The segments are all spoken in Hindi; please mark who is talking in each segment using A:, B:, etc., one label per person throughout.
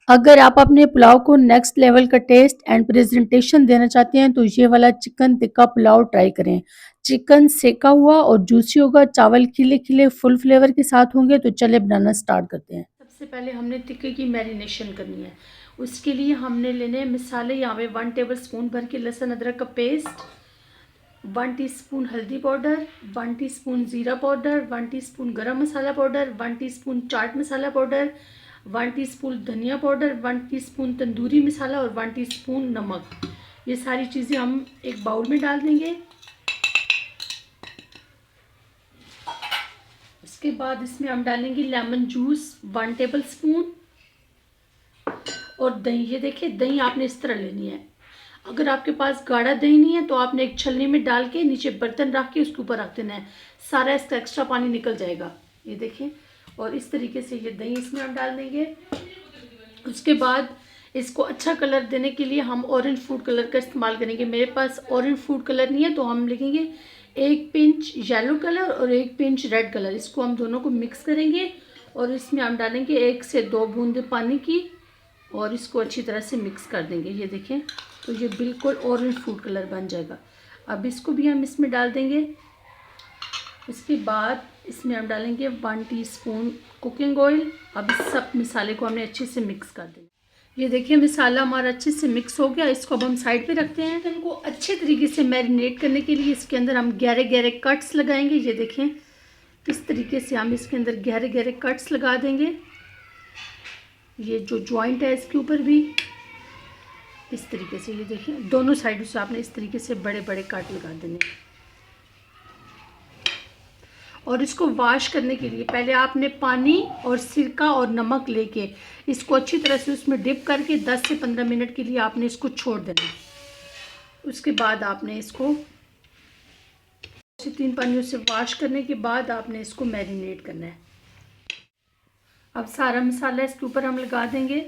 A: अगर आप अपने पुलाव को नेक्स्ट लेवल का टेस्ट एंड प्रेजेंटेशन देना चाहते हैं तो ये वाला चिकन टिक्का पुलाव ट्राई करें। चिकन सेका हुआ और जूसी होगा, चावल खिले खिले फुल फ्लेवर के साथ होंगे। तो चलिए बनाना स्टार्ट करते हैं। सबसे पहले हमने टिक्के की मैरिनेशन करनी है। उसके लिए हमने लेने मसाले, यहाँ पे 1 टेबल स्पून भर के लहसुन अदरक का पेस्ट, 1 टीस्पून हल्दी पाउडर, 1 टीस्पून ज़ीरा पाउडर, 1 टीस्पून गरम मसाला powder, 1 teaspoon chaat masala powder, 1 teaspoon धनिया पाउडर, 1 टीस्पून तंदूरी मसाला और 1 टीस्पून नमक। ये सारी चीज़ें हम एक बाउल में डाल देंगे। उसके बाद इसमें हम डालेंगे लेमन जूस 1 टेबल स्पून और दही। ये देखिए, दही आपने इस तरह लेनी है। अगर आपके पास गाढ़ा दही नहीं है तो आपने एक छलनी में डाल के नीचे बर्तन रख के उसके ऊपर रख देना है, सारा इसका एक्स्ट्रा पानी निकल जाएगा। ये देखें, और इस तरीके से ये दही इसमें हम डाल देंगे। उसके बाद इसको अच्छा कलर देने के लिए हम ऑरेंज फूड कलर का इस्तेमाल करेंगे। मेरे पास ऑरेंज फूड कलर नहीं है तो हम लिखेंगे 1 पिंच येलो कलर और 1 पिंच रेड कलर। इसको हम दोनों को मिक्स करेंगे और इसमें हम डालेंगे 1 से 2 बूंद पानी की और इसको अच्छी तरह से मिक्स कर देंगे। ये देखें, तो ये बिल्कुल ऑरेंज फूड कलर बन जाएगा। अब इसको भी हम इसमें डाल देंगे। इसके बाद इसमें हम डालेंगे 1 टीस्पून कुकिंग ऑयल। अब इस सब मसाले को हमने अच्छे से मिक्स कर देना। ये देखिए, मसाला हमारा अच्छे से मिक्स हो गया। इसको अब हम साइड पे रखते हैं। इनको अच्छे तरीके से मैरिनेट करने के लिए इसके अंदर हम गहरे गहरे कट्स लगाएंगे। ये देखें, किस तरीके से हम इसके अंदर गहरे गहरे कट्स लगा देंगे। ये जो जॉइंट है इसके ऊपर भी इस तरीके से, ये देखिए, दोनों साइडों से आपने इस तरीके से बड़े बड़े काट लगा देने। और इसको वॉश करने के लिए पहले आपने पानी और सिरका और नमक लेके इसको अच्छी तरह से उसमें डिप करके 10 से 15 मिनट के लिए आपने इसको छोड़ देना। उसके बाद आपने इसको 3 पानियों से वॉश करने के बाद आपने इसको मैरिनेट करना है। अब सारा मसाला इसके ऊपर हम लगा देंगे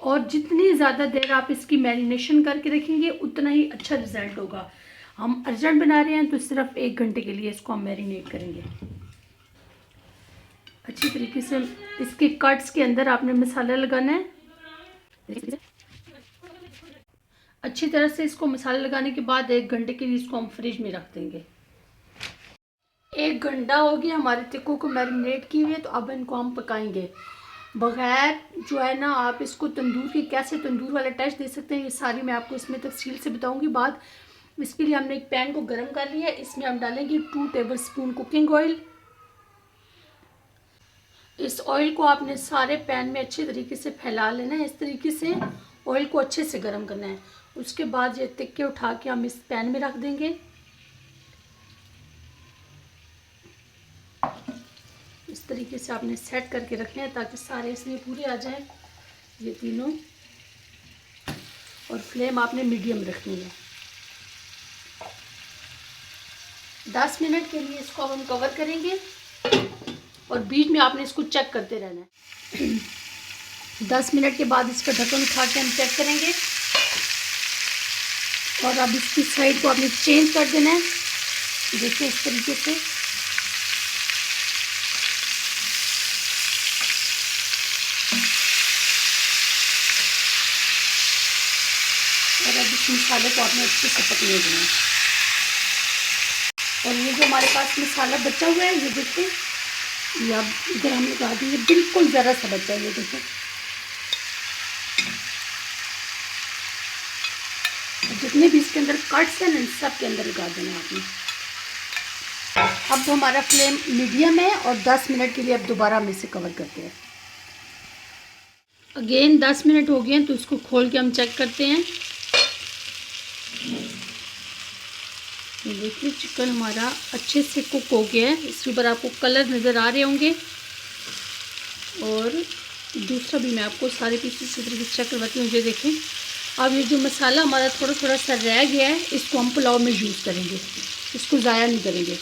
A: और जितनी ज़्यादा देर आप इसकी मैरिनेशन करके रखेंगे उतना ही अच्छा रिज़ल्ट होगा। हम अर्जेंट बना रहे हैं तो सिर्फ 1 घंटे के लिए इसको हम मैरिनेट करेंगे। अच्छी तरीके से इसके कट्स के अंदर आपने मसाला लगाना है। अच्छी तरह से इसको मसाला लगाने के बाद 1 घंटे के लिए इसको हम फ्रिज में रख देंगे। 1 घंटा हो गया हमारे टिक्कों को मैरिनेट किए हुए। तो अब इनको हम पकाएंगे। बगैर जो है ना, आप इसको तंदूर के कैसे तंदूर वाला टेस्ट दे सकते हैं, ये सारी मैं आपको इसमें तफसील से बताऊंगी बाद। इसके लिए हमने एक पैन को गर्म कर लिया। इसमें हम डालेंगे 2 टेबल स्पून कुकिंग ऑयल। इस ऑयल को आपने सारे पैन में अच्छे तरीके से फैला लेना है। इस तरीके से ऑयल को अच्छे से गर्म करना है। उसके बाद ये टिक्के उठा के हम इस पैन में रख देंगे। इस तरीके से आपने सेट करके रखना है ताकि सारे इसमें पूरे आ जाएं, ये तीनों। और फ्लेम आपने मीडियम रखनी है। 10 मिनट के लिए इसको हम कवर करेंगे और बीच में आपने इसको चेक करते रहना है। 10 मिनट के बाद इसका ढक्कन उठा के हम चेक करेंगे और अब इसकी साइड को आपने चेंज कर देना है। देखिए, इस तरीके से। और अब इस मसाले को आपने अच्छे से पकने देना है। और ये जो हमारे पास मसाला बचा हुआ है, ये देखिए, ये अब इधर हम लगा देंगे। बिल्कुल ज़रा सा बचा है, ये देखिए। जितने भी इसके अंदर कट्स हैं ना, सब के अंदर लगा देना आपने। अब हमारा फ्लेम मीडियम है और 10 मिनट के लिए अब दोबारा हम इसे कवर करते हैं। अगेन 10 मिनट हो गए हैं तो इसको खोल के हम चेक करते हैं। देखिए, चिकन हमारा अच्छे से कुक हो गया है। इसके ऊपर आपको कलर नज़र आ रहे होंगे। और दूसरा भी मैं आपको सारे पीसेस इस तरीके से चेक करवाती हूँ। ये देखें, अब ये जो मसाला हमारा थोड़ा थोड़ा सा रह गया है, इसको हम पुलाव में यूज़ करेंगे। इसको ज़ाया नहीं करेंगे।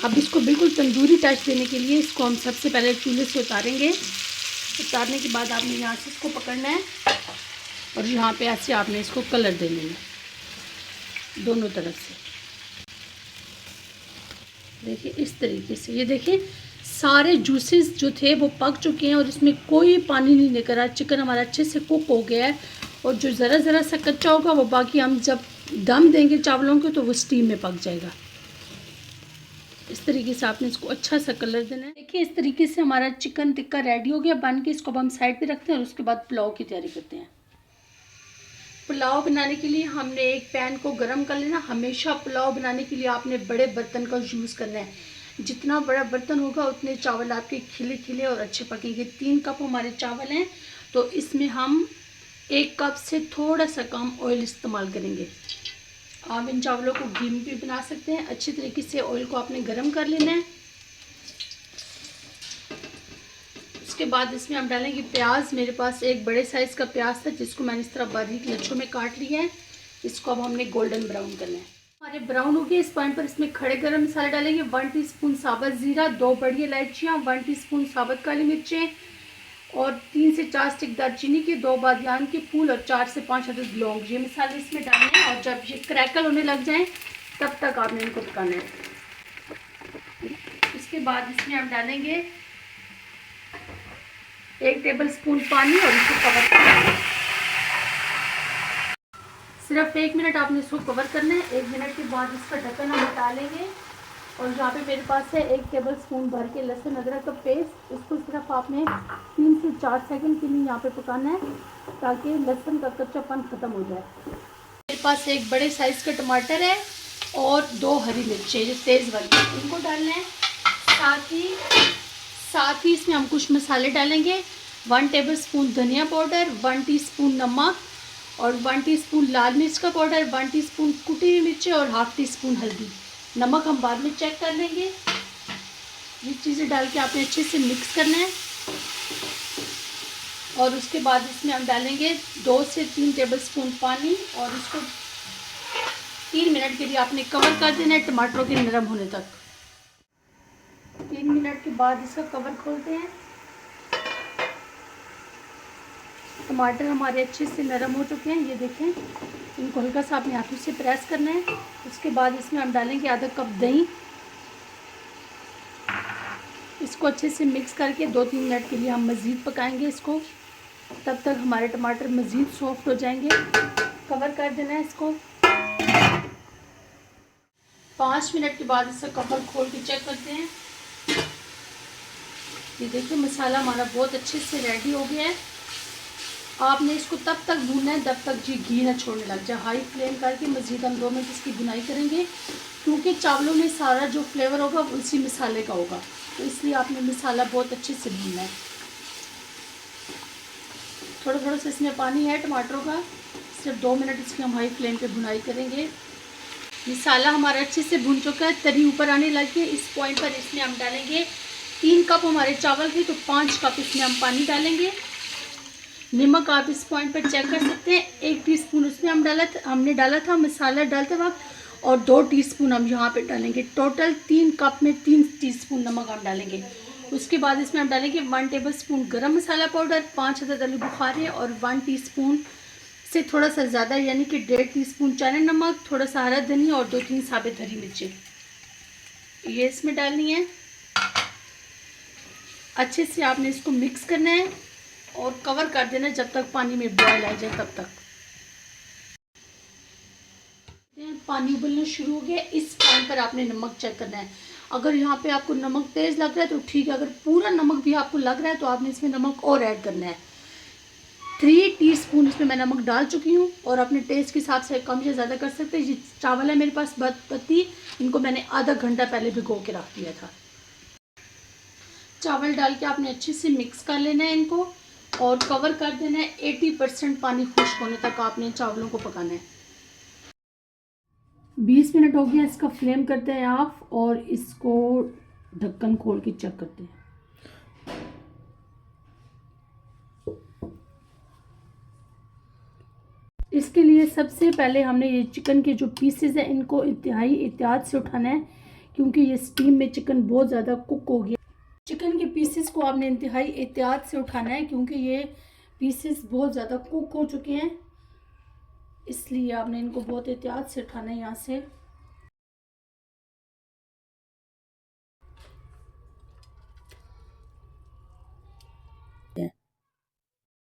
A: अब इसको बिल्कुल तंदूरी टच देने के लिए इसको हम सबसे पहले चूल्हे से उतारेंगे। उतारने के बाद आपने यहाँ से इसको पकड़ना है और यहाँ पे ऐसे आपने इसको कलर दे लेना है दोनों तरफ से। देखिए, इस तरीके से। ये देखिए, सारे जूसेस जो थे वो पक चुके हैं और इसमें कोई पानी नहीं निकल रहा। चिकन हमारा अच्छे से कुक हो गया है और जो ज़रा सा कच्चा होगा वो बाकी हम जब दम देंगे चावलों को तो वो स्टीम में पक जाएगा। इस तरीके से आपने इसको अच्छा सा कलर देना है। देखिए इस तरीके से हमारा चिकन टिक्का रेडी हो गया बन के। इसको अब हम साइड पे रखते हैं और उसके बाद पुलाव की तैयारी करते हैं। पुलाव बनाने के लिए हमने एक पैन को गर्म कर लेना। हमेशा पुलाव बनाने के लिए आपने बड़े बर्तन का यूज़ करना है। जितना बड़ा बर्तन होगा उतने चावल आपके खिले खिले और अच्छे पकेंगे। 3 कप हमारे चावल हैं तो इसमें हम 1 कप से थोड़ा सा कम ऑयल इस्तेमाल करेंगे। आप इन चावलों को घी में भी बना सकते हैं। अच्छी तरीके से ऑयल को आपने गर्म कर लेना है। उसके बाद इसमें हम डालेंगे प्याज। मेरे पास एक बड़े साइज़ का प्याज था जिसको मैंने इस तरह बारीक लच्छों में काट लिया है। इसको अब हमने गोल्डन ब्राउन करना है। हमारे ब्राउन हो गए। इस पॉइंट पर इसमें खड़े गरम मसाले डालेंगे। 1 टीस्पून साबुत ज़ीरा, 2 बड़ी इलायचियाँ, 1 टीस्पून साबुत काली मिर्चें और 3 से 4 स्टिक दालचीनी के, 2 बादियान के फूल और 4 से 5 अदद लौंग। ये मसाले इसमें डालने हैं और जब ये क्रैकल होने लग जाएं तब तक आपने इनको पकाना है। इसके बाद इसमें हम डालेंगे 1 टेबलस्पून पानी और इसको कवर करना। सिर्फ 1 मिनट आपने इसको कवर करना है। 1 मिनट के बाद इसका ढक्कन हम हटा लेंगे और यहाँ पे मेरे पास है 1 टेबलस्पून भर के लहसुन अदरक का पेस्ट। इसको सिर्फ आपने 3 से 4 सेकंड के लिए यहाँ पे पकाना है ताकि लहसुन का कच्चापन ख़त्म हो जाए। मेरे पास एक बड़े साइज़ का टमाटर है और 2 हरी मिर्चें जो तेज़ वाली, इनको डालना है। साथ ही इसमें हम कुछ मसाले डालेंगे। 1 टेबलस्पून धनिया पाउडर, 1 टीस्पून नमक और 1 टीस्पून लाल मिर्च का पाउडर, 1 टीस्पून कुटी हुई मिर्चें और ½ टीस्पून हल्दी। नमक हम बाद में चेक कर लेंगे। ये चीज़ें डाल के आपने अच्छे से मिक्स करना है और उसके बाद इसमें हम डालेंगे 2 से 3 टेबलस्पून पानी और इसको 3 मिनट के लिए आपने कवर कर देना है टमाटरों के नरम होने तक। 3 मिनट के बाद इसका कवर खोलते हैं। टमाटर हमारे अच्छे से नरम हो चुके हैं, ये देखें। इनको हल्का सा अपने हाथों से प्रेस करना है। उसके बाद इसमें हम डालेंगे आधा कप दही। इसको अच्छे से मिक्स करके 2-3 मिनट के लिए हम मज़ीद पकाएंगे इसको। तब तक हमारे टमाटर मज़ीद सॉफ्ट हो जाएंगे। कवर कर देना है इसको। 5 मिनट के बाद इसका कवर खोल के चेक करते हैं। ये देखिए मसाला हमारा बहुत अच्छे से रेडी हो गया है। आपने इसको तब तक भूनना है जब तक जी घी ना छोड़ने लग जाए। हाई फ्लेम करके मज़ीद हम 2 मिनट इसकी भुनाई करेंगे क्योंकि चावलों में सारा जो फ्लेवर होगा उसी मसाले का होगा, तो इसलिए आपने मसाला बहुत अच्छे से भूनना है। थोड़ा थोड़ा सा इसमें पानी है टमाटरों का। सिर्फ 2 मिनट इसकी हम हाई फ्लेम पे भुनाई करेंगे। मसाला हमारा अच्छे से भुन चुका है, तरी ऊपर आने लगी। इस पॉइंट पर इसमें हम डालेंगे 3 कप हमारे चावल थे तो 5 कप इसमें हम पानी डालेंगे। नमक आप इस पॉइंट पर चेक कर सकते हैं। 1 टीस्पून उसमें हमने डाला था मसाला डालते वक्त और 2 टीस्पून हम यहाँ पे डालेंगे। टोटल 3 कप में 3 टीस्पून नमक हम डालेंगे। उसके बाद इसमें हम डालेंगे 1 टेबलस्पून गरम मसाला पाउडर, 5 अदद आलू बुखारे और 1 टीस्पून से थोड़ा सा ज़्यादा यानी कि 1.5 टीस्पून चना नमक, थोड़ा सा हरा धनिया और 2-3 साबित हरी मिर्चें ये इसमें डालनी है। अच्छे से आपने इसको मिक्स करना है और कवर कर देना जब तक पानी में बॉयल आ जाए तब तक। पानी उबलना शुरू हो गया। इस पॉइंट पर आपने नमक चेक करना है। अगर यहाँ पे आपको नमक तेज़ लग रहा है तो ठीक है, अगर पूरा नमक भी आपको लग रहा है तो आपने इसमें नमक और ऐड करना है। 3 टीस्पून इसमें मैं नमक डाल चुकी हूँ और अपने टेस्ट के हिसाब से कम या ज़्यादा कर सकते हैं। ये चावल है मेरे पास बासमती, इनको मैंने आधा घंटा पहले भिगो के रख दिया था। चावल डाल के आपने अच्छे से मिक्स कर लेना है इनको और कवर कर देना है। 80% पानी खुश्क होने तक आपने चावलों को पकाना है। 20 मिनट हो गया, इसका फ्लेम करते हैं ऑफ और इसको ढक्कन खोल के चेक करते हैं। इसके लिए सबसे पहले हमने ये चिकन के जो पीसेस हैं इनको इंतहाई एहतियात से उठाना है क्योंकि ये स्टीम में चिकन बहुत ज़्यादा कुक हो गया। चिकन के पीसेस को आपने इंतहाई एहतियात से उठाना है क्योंकि ये पीसेस बहुत ज़्यादा कुक हो चुके हैं, इसलिए आपने इनको बहुत एहतियात से उठाना है यहाँ से।